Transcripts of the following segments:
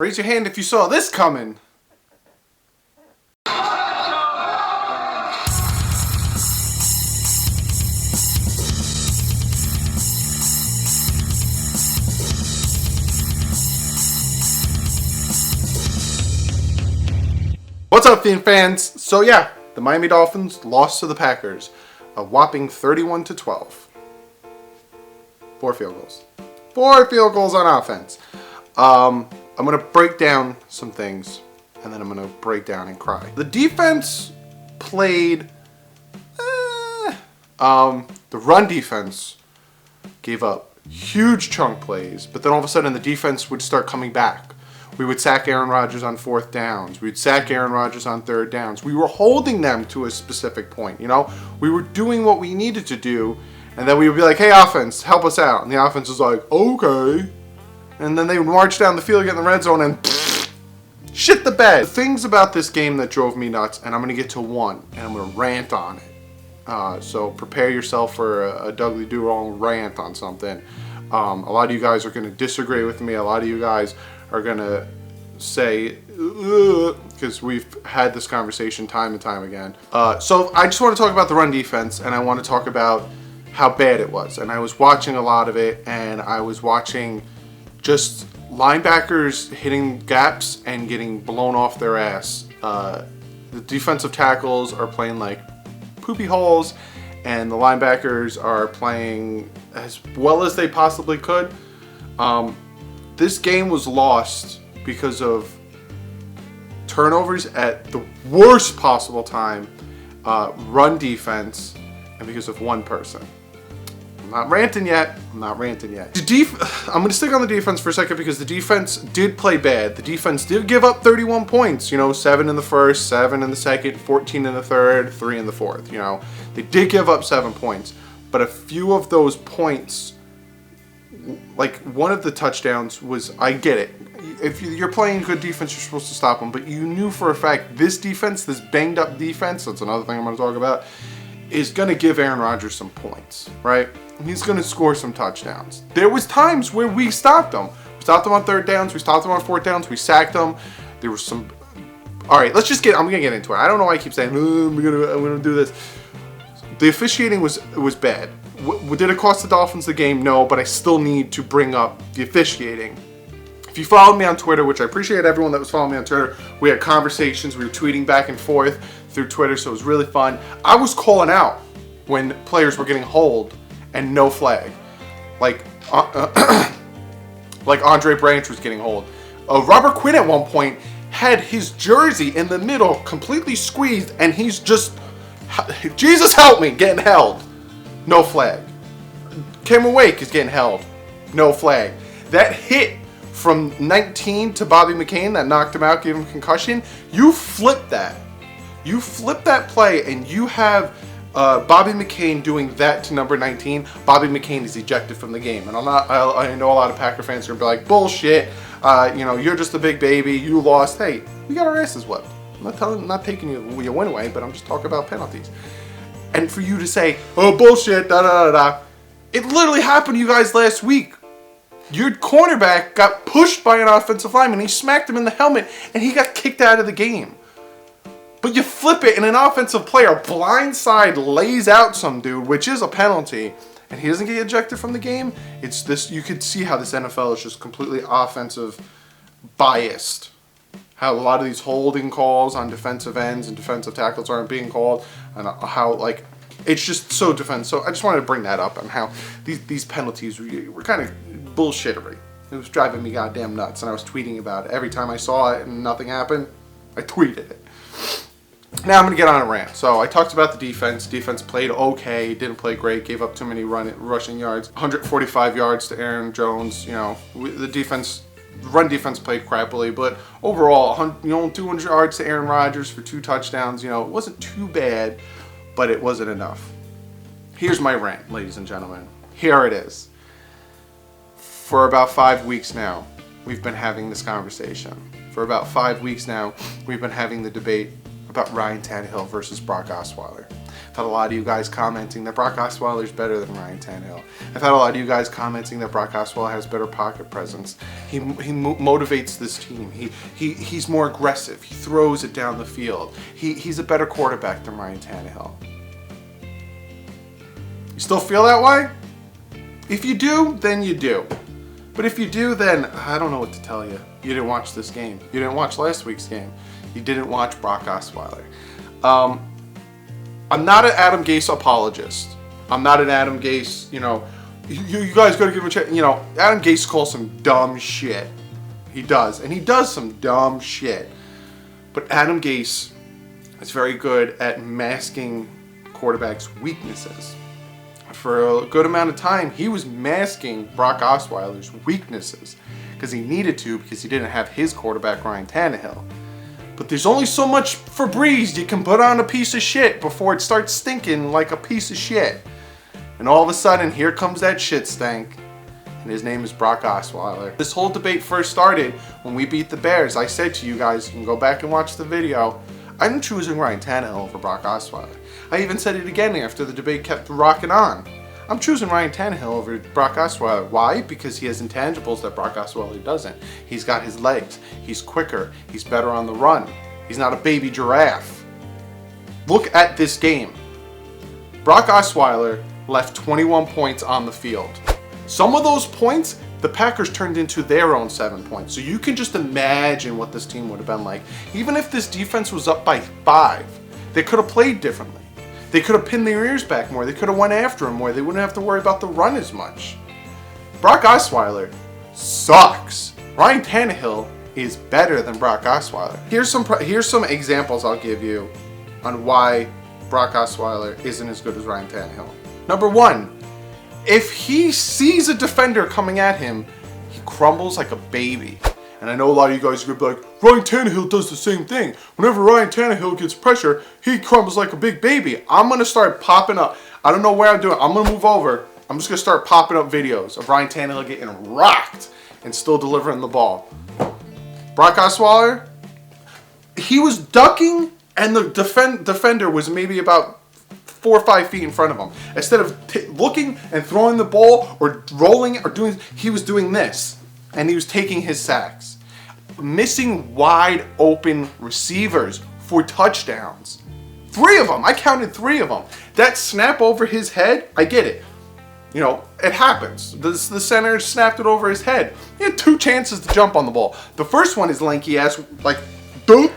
Raise your hand if you saw this coming. What's up, Fiend fans? So yeah, the Miami Dolphins lost to the Packers, a whopping 31-12. 4 field goals. 4 field goals on offense. I'm going to break down some things, and then I'm going to break down and cry. The defense played... the run defense gave up huge chunk plays, but then all of a sudden the defense would start coming back. We would sack Aaron Rodgers on 4th downs. We'd sack Aaron Rodgers on 3rd downs. We were holding them to a specific point, you know? We were doing what we needed to do, and then we would be like, hey, offense, help us out. And the offense was like, okay. And then they would march down the field, get in the red zone, and shit the bed. The things about this game that drove me nuts, and I'm going to get to one, and I'm going to rant on it. So prepare yourself for a DouglieDoWrong rant on something. A lot of you guys are going to disagree with me. A lot of you guys are going to say, because we've had this conversation time and time again. So I just want to talk about the run defense, and I want to talk about how bad it was. And I was watching a lot of it, and I was watching just linebackers hitting gaps and getting blown off their ass. The defensive tackles are playing like poopy holes, and the linebackers are playing as well as they possibly could. This game was lost because of turnovers at the worst possible time, run defense, and because of one person. I'm not ranting yet. I'm going to stick on the defense for a second because the defense did play bad. The defense did give up 31 points. 7 in the first, 7 in the second, 14 in the third, 3 in the fourth. They did give up 7 points. But a few of those points, like one of the touchdowns was, I get it. If you're playing good defense, you're supposed to stop them. But you knew for a fact this defense, this banged up defense, that's another thing I'm going to talk about, is going to give Aaron Rodgers some points, right? He's going to score some touchdowns. There was times where we stopped them. We stopped them on 3rd downs. We stopped them on 4th downs. We sacked them. There was some... All right, I'm going to get into it. I don't know why I keep saying, I'm going to do this. The officiating was bad. Did it cost the Dolphins the game? No, but I still need to bring up the officiating. If you followed me on Twitter, which I appreciate everyone that was following me on Twitter, we had conversations. We were tweeting back and forth through Twitter, so it was really fun. I was calling out when players were getting holed and no flag. Like Andre Branch was getting holed. Robert Quinn at one point had his jersey in the middle completely squeezed, and he's just, Jesus help me, getting held. No flag. Cameron Wake is getting held. No flag. That hit from 19 to Bobby McCain that knocked him out, gave him a concussion, you flip that. You flip that play, and you have Bobby McCain doing that to number 19. Bobby McCain is ejected from the game. And I know a lot of Packer fans are going to be like, bullshit, you're just a big baby, you lost. Hey, we got our asses whipped. I'm not taking your win away, but I'm just talking about penalties. And for you to say, oh, bullshit, da-da-da-da. It literally happened to you guys last week. Your cornerback got pushed by an offensive lineman. He smacked him in the helmet, and he got kicked out of the game. But you flip it, and an offensive player blindside lays out some dude, which is a penalty, and he doesn't get ejected from the game. It's this. You could see how this NFL is just completely offensive biased. How a lot of these holding calls on defensive ends and defensive tackles aren't being called, and how it's just so defensive. So I just wanted to bring that up and how these penalties were kind of bullshittery. It was driving me goddamn nuts, and I was tweeting about it. Every time I saw it and nothing happened, I tweeted it. Now I'm going to get on a rant. So I talked about the defense. Defense played okay, didn't play great, gave up too many rushing yards. 145 yards to Aaron Jones. The run defense played crappily, but overall, 200 yards to Aaron Rodgers for 2 touchdowns. It wasn't too bad, but it wasn't enough. Here's my rant, ladies and gentlemen. Here it is. For about 5 weeks now, we've been having this conversation. For about 5 weeks now, we've been having the debate about Ryan Tannehill versus Brock Osweiler. had a lot of you guys commenting that Brock Osweiler is better than Ryan Tannehill. I've had a lot of you guys commenting that Brock Osweiler has better pocket presence. He motivates this team. He's more aggressive. He throws it down the field. He's a better quarterback than Ryan Tannehill. You still feel that way? If you do, then you do. But if you do, then I don't know what to tell you. You didn't watch this game. You didn't watch last week's game. You didn't watch Brock Osweiler. I'm not an Adam Gase apologist. I'm not an Adam Gase, you guys got to give him a chance. Adam Gase calls some dumb shit. He does. And he does some dumb shit. But Adam Gase is very good at masking quarterbacks' weaknesses. For a good amount of time, he was masking Brock Osweiler's weaknesses because he needed to, because he didn't have his quarterback, Ryan Tannehill. But there's only so much Febreze you can put on a piece of shit before it starts stinking like a piece of shit. And all of a sudden, here comes that shit stank. And his name is Brock Osweiler. This whole debate first started when we beat the Bears. I said to you guys, you can go back and watch the video, I'm choosing Ryan Tannehill over Brock Osweiler. I even said it again after the debate kept rocking on. I'm choosing Ryan Tannehill over Brock Osweiler. Why? Because he has intangibles that Brock Osweiler doesn't. He's got his legs. He's quicker. He's better on the run. He's not a baby giraffe. Look at this game. Brock Osweiler left 21 points on the field. Some of those points, the Packers turned into their own 7 points. So you can just imagine what this team would have been like. Even if this defense was up by 5, they could have played differently. They could have pinned their ears back more. They could have went after him more. They wouldn't have to worry about the run as much. Brock Osweiler sucks. Ryan Tannehill is better than Brock Osweiler. Here's some examples I'll give you on why Brock Osweiler isn't as good as Ryan Tannehill. Number 1, if he sees a defender coming at him, he crumbles like a baby. And I know a lot of you guys are going to be like, Ryan Tannehill does the same thing. Whenever Ryan Tannehill gets pressure, he crumbles like a big baby. I'm going to start popping up. I don't know where I'm doing. I'm going to move over. I'm just going to start popping up videos of Ryan Tannehill getting rocked and still delivering the ball. Brock Osweiler, he was ducking and the defender was maybe about 4 or 5 feet in front of him. Instead of looking and throwing the ball or rolling it or doing, he was doing this. And he was taking his sacks. Missing wide open receivers for touchdowns. 3 of them. I counted 3 of them. That snap over his head, I get it. It happens. The center snapped it over his head. He had 2 chances to jump on the ball. The first one is lanky ass, like, duh,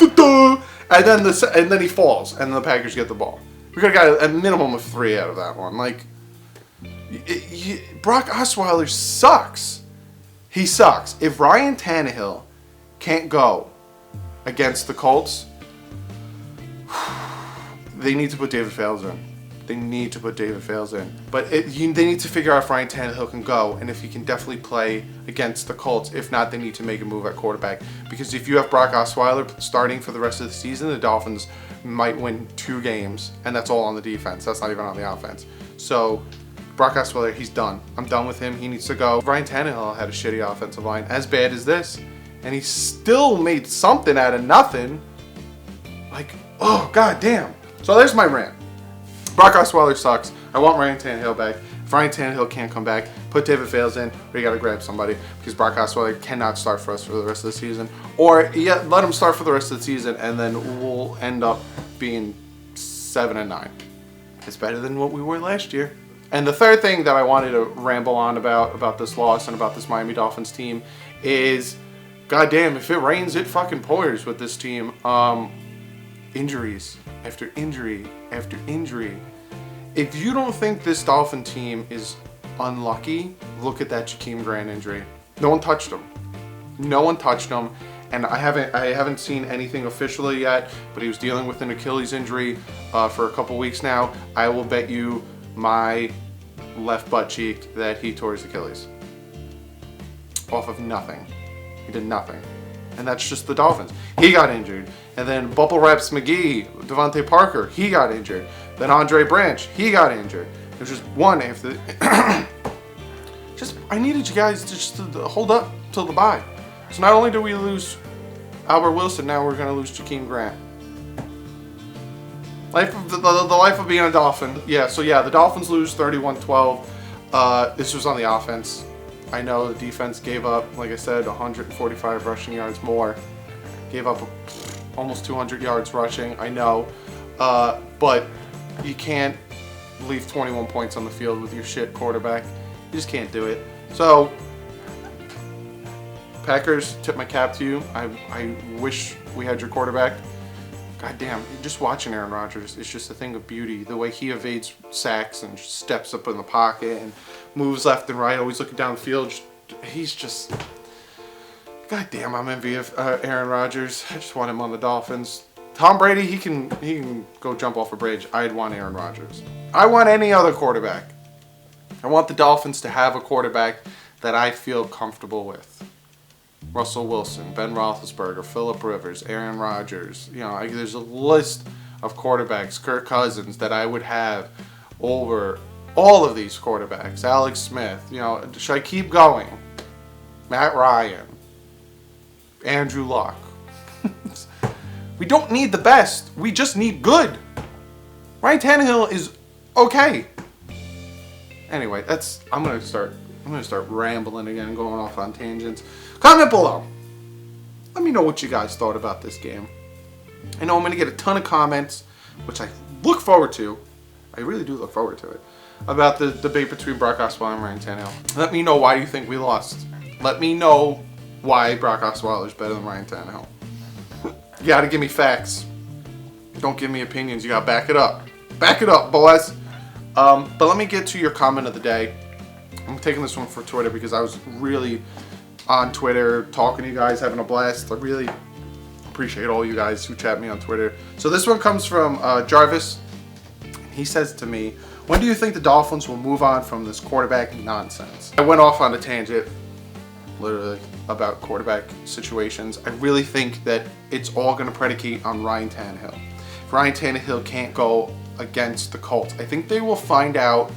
and then he falls, and the Packers get the ball. We could have got a minimum of 3 out of that one. Brock Osweiler sucks. He sucks. If Ryan Tannehill can't go against the Colts, they need to put David Fales in. They need to put David Fales in. But they need to figure out if Ryan Tannehill can go and if he can definitely play against the Colts. If not, they need to make a move at quarterback. Because if you have Brock Osweiler starting for the rest of the season, the Dolphins might win 2 games. And that's all on the defense. That's not even on the offense. So Brock Osweiler, he's done. I'm done with him. He needs to go. Ryan Tannehill had a shitty offensive line, as bad as this, and he still made something out of nothing. Oh, god damn. So there's my rant. Brock Osweiler sucks. I want Ryan Tannehill back. If Ryan Tannehill can't come back, put David Fales in, or you gotta grab somebody, because Brock Osweiler cannot start for us for the rest of the season. Or, let him start for the rest of the season, and then we'll end up being 7-9. It's better than what we were last year. And the third thing that I wanted to ramble on about this loss and about this Miami Dolphins team is, goddamn, if it rains, it fucking pours with this team. Injuries after injury after injury. If you don't think this Dolphin team is unlucky, look at that Jakeem Grant injury. No one touched him. No one touched him. And I haven't seen anything officially yet, but he was dealing with an Achilles injury for a couple weeks now. I will bet you my left butt cheek that he tore his Achilles off of nothing. He did nothing. And that's just the Dolphins. He got injured. And then Bubble Wraps McGee, Devontae Parker, he got injured. Then Andre Branch, he got injured. It was just one after I needed you guys to hold up till the bye. So not only do we lose Albert Wilson, now we're going to lose Jakeem Grant. The life of being a Dolphin. Yeah, so yeah, the Dolphins lose 31-12. This was on the offense. I know the defense gave up, like I said, 145 rushing yards more. Gave up almost 200 yards rushing, I know. But you can't leave 21 points on the field with your shit quarterback. You just can't do it. So, Packers, tip my cap to you. I wish we had your quarterback. God damn, just watching Aaron Rodgers is just a thing of beauty. The way he evades sacks and just steps up in the pocket and moves left and right, always looking down the field. He's just... God damn, I'm envious of Aaron Rodgers. I just want him on the Dolphins. Tom Brady, he can go jump off a bridge. I'd want Aaron Rodgers. I want any other quarterback. I want the Dolphins to have a quarterback that I feel comfortable with. Russell Wilson, Ben Roethlisberger, Phillip Rivers, Aaron Rodgers. You know, there's a list of quarterbacks, Kirk Cousins, that I would have over all of these quarterbacks. Alex Smith, you know, should I keep going? Matt Ryan, Andrew Luck. We don't need the best. We just need good. Ryan Tannehill is okay. Anyway, I'm gonna start rambling again, going off on tangents. Comment below. Let me know what you guys thought about this game. I know I'm gonna get a ton of comments, which I look forward to. I really do look forward to it. About the debate between Brock Osweiler and Ryan Tannehill. Let me know why you think we lost. Let me know why Brock Osweiler is better than Ryan Tannehill. You gotta give me facts. Don't give me opinions. You gotta back it up. Back it up, boys. But let me get to your comment of the day. I'm taking this one for Twitter because I was really on Twitter talking to you guys, having a blast. I really appreciate all you guys who chat me on Twitter. So this one comes from Jarvis. He says to me, when do you think the Dolphins will move on from this quarterback nonsense? I went off on a tangent, literally, about quarterback situations. I really think that it's all going to predicate on Ryan Tannehill. If Ryan Tannehill can't go against the Colts, I think they will find out.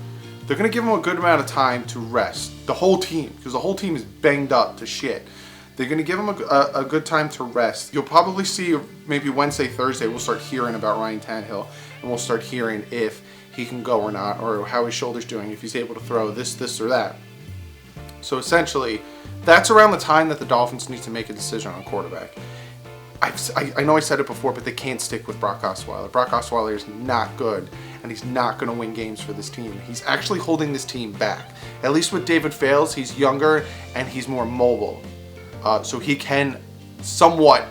They're going to give him a good amount of time to rest. The whole team, because the whole team is banged up to shit. They're going to give him a good time to rest. You'll probably see maybe Wednesday, Thursday, we'll start hearing about Ryan Tannehill. And we'll start hearing if he can go or not, or how his shoulder's doing, if he's able to throw this, or that. So essentially, that's around the time that the Dolphins need to make a decision on quarterback. I know I said it before, but they can't stick with Brock Osweiler. Brock Osweiler is not good, and he's not going to win games for this team. He's actually holding this team back. At least with David Fales, he's younger and he's more mobile. So he can somewhat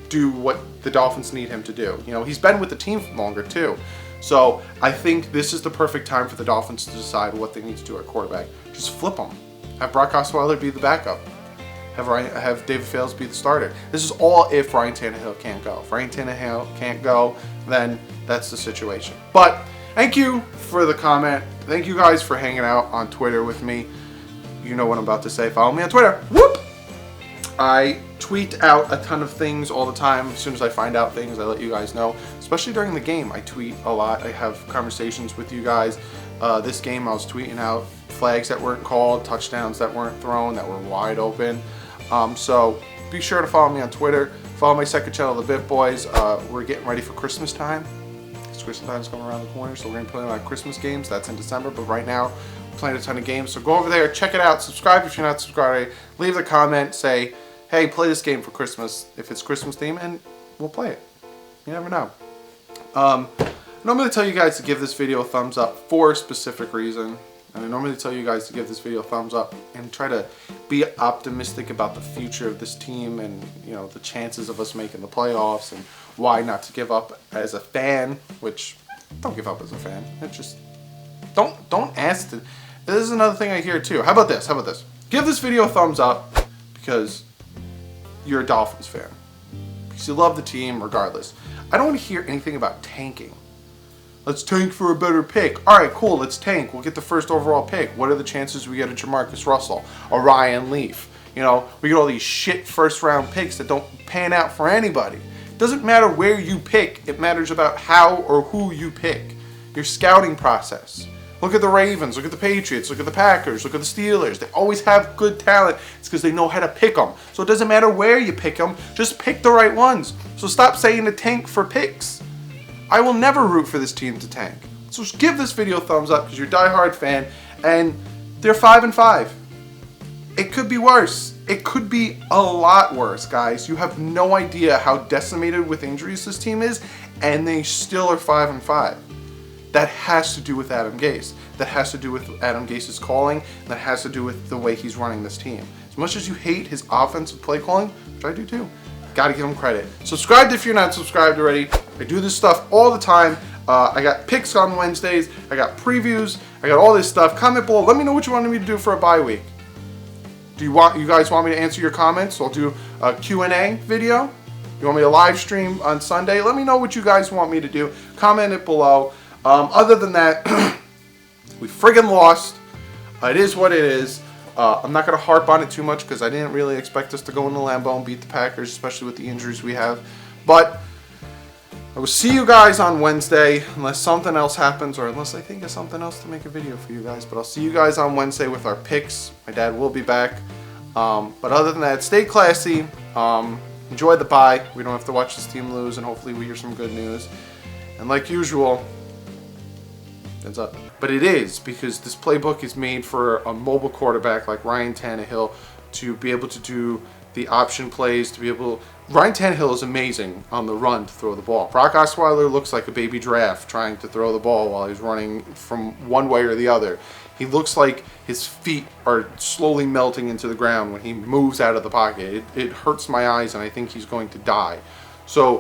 do what the Dolphins need him to do. You know, he's been with the team longer too. So I think this is the perfect time for the Dolphins to decide what they need to do at quarterback. Just flip them. Have Brock Osweiler be the backup. Have David Fales be the starter. This is all if Ryan Tannehill can't go. If Ryan Tannehill can't go, then that's the situation. But thank you for the comment. Thank you guys for hanging out on Twitter with me. You know what I'm about to say. Follow me on Twitter. Whoop! I tweet out a ton of things all the time. As soon as I find out things, I let you guys know. Especially during the game, I tweet a lot. I have conversations with you guys. This game, I was tweeting out flags that weren't called, touchdowns that weren't thrown, that were wide open. So be sure to follow me on Twitter. Follow my second channel, The Bit Boys. We're getting ready for Christmas time. Christmas time is coming around the corner, so we're going to play a lot of Christmas games. That's in December, but right now we're playing a ton of games. So go over there, check it out, subscribe if you're not subscribed. Leave a comment, say, hey, play this game for Christmas if it's Christmas theme, and we'll play it. You never know. I normally tell you guys to give this video a thumbs up for a specific reason. And I normally tell you guys to give this video a thumbs up and try to be optimistic about the future of this team and, you know, the chances of us making the playoffs and why not to give up as a fan, which don't give up as a fan. It just don't ask to. This is another thing I hear too. How about this? Give this video a thumbs up because you're a Dolphins fan. Because you love the team regardless. I don't want to hear anything about tanking. Let's tank for a better pick. All right, cool, let's tank. We'll get the first overall pick. What are the chances we get a Jamarcus Russell, a Ryan Leaf? You know, we get all these shit first round picks that don't pan out for anybody. It doesn't matter where you pick. It matters about how or who you pick. Your scouting process. Look at the Ravens, look at the Patriots, look at the Packers, look at the Steelers. They always have good talent. It's because they know how to pick them. So it doesn't matter where you pick them, just pick the right ones. So stop saying to tank for picks. I will never root for this team to tank. So just give this video a thumbs up because you're a diehard fan, and they're 5-5. It could be worse. It could be a lot worse, guys. You have no idea how decimated with injuries this team is, and they still are 5-5. That has to do with Adam Gase. That has to do with Adam Gase's calling. That has to do with the way he's running this team. As much as you hate his offensive play calling, which I do too, gotta give him credit. Subscribe if you're not subscribed already. I do this stuff all the time. I got picks on Wednesdays. I got previews. I got all this stuff. Comment below. Let me know what you wanted me to do for a bye week. Do you guys want me to answer your comments? So I'll do a Q&A video. You want me to live stream on Sunday? Let me know what you guys want me to do. Comment it below. Other than that, we friggin' lost. It is what it is. I'm not going to harp on it too much because I didn't really expect us to go into Lambeau and beat the Packers, especially with the injuries we have. But I will see you guys on Wednesday, unless something else happens, or unless I think of something else to make a video for you guys. But I'll see you guys on Wednesday with our picks. My dad will be back. But other than that, stay classy. Enjoy the bye. We don't have to watch this team lose, and hopefully we hear some good news. And like usual, heads up. But it is, because this playbook is made for a mobile quarterback like Ryan Tannehill to be able to do the option plays, to be able... Ryan Tannehill is amazing on the run to throw the ball. Brock Osweiler looks like a baby giraffe trying to throw the ball while he's running from one way or the other. He looks like his feet are slowly melting into the ground when he moves out of the pocket. It hurts my eyes, and I think he's going to die. So